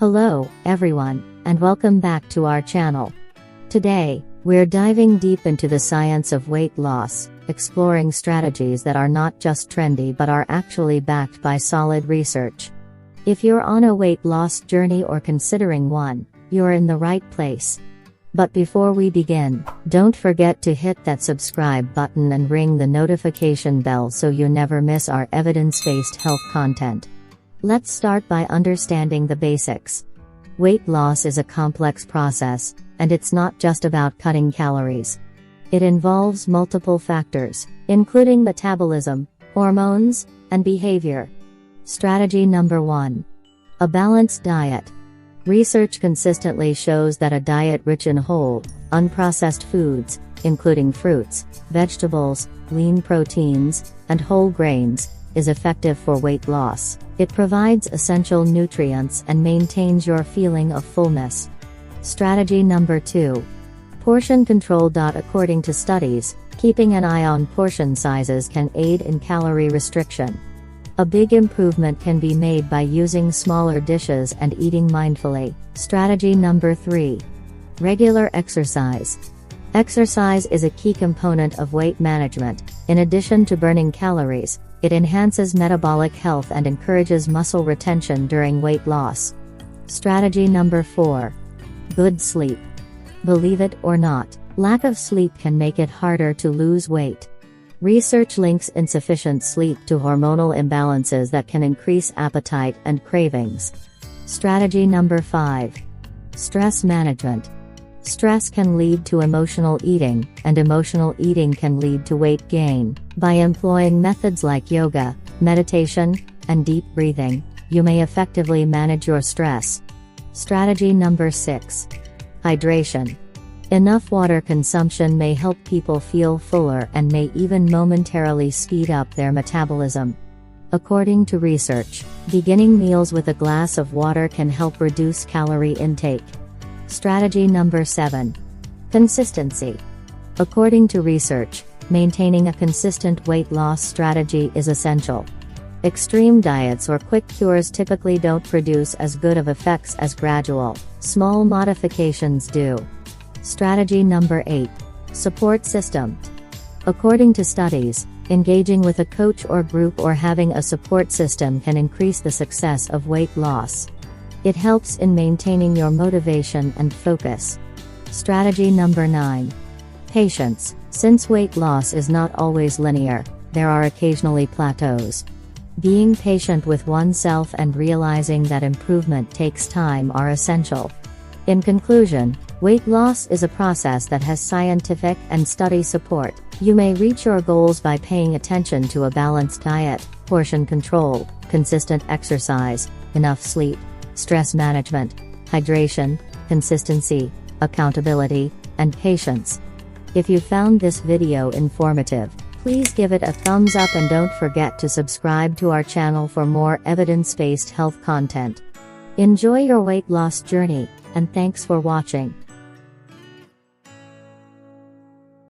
Hello, everyone, and welcome back to our channel. Today, we're diving deep into the science of weight loss, exploring strategies that are not just trendy but are actually backed by solid research. If you're on a weight loss journey or considering one, you're in the right place. But before we begin, don't forget to hit that subscribe button and ring the notification bell so you never miss our evidence-based health content. Let's start by understanding the basics. Weight loss is a complex process, and it's not just about cutting calories. It involves multiple factors, including metabolism, hormones, and behavior. Strategy number 1. A balanced diet. Research consistently shows that a diet rich in whole, unprocessed foods, including fruits, vegetables, lean proteins, and whole grains, is effective for weight loss. It provides essential nutrients and maintains your feeling of fullness. Strategy number 2. Portion control. According to studies, keeping an eye on portion sizes can aid in calorie restriction. A big improvement can be made by using smaller dishes and eating mindfully. Strategy number 3. Regular exercise. Exercise is a key component of weight management. In addition to burning calories, it enhances metabolic health and encourages muscle retention during weight loss. Strategy number 4. Good sleep. Believe it or not, lack of sleep can make it harder to lose weight. Research links insufficient sleep to hormonal imbalances that can increase appetite and cravings. Strategy number 5. Stress management. Stress can lead to emotional eating, and emotional eating can lead to weight gain. By employing methods like yoga, meditation, and deep breathing, you may effectively manage your stress. Strategy number 6. Hydration. Enough water consumption may help people feel fuller and may even momentarily speed up their metabolism. According to research, beginning meals with a glass of water can help reduce calorie intake. Strategy number 7. Consistency. According to research, maintaining a consistent weight loss strategy is essential. Extreme diets or quick cures typically don't produce as good of effects as gradual, small modifications do. Strategy number 8. Support system. According to studies, engaging with a coach or group or having a support system can increase the success of weight loss. It helps in maintaining your motivation and focus. Strategy number 9. Patience. Since weight loss is not always linear, there are occasionally plateaus. Being patient with oneself and realizing that improvement takes time are essential. In conclusion, weight loss is a process that has scientific and study support. You may reach your goals by paying attention to a balanced diet, portion control, consistent exercise, enough sleep, stress management, hydration, consistency, accountability, and patience. If you found this video informative, please give it a thumbs up and don't forget to subscribe to our channel for more evidence-based health content. Enjoy your weight loss journey, and thanks for watching.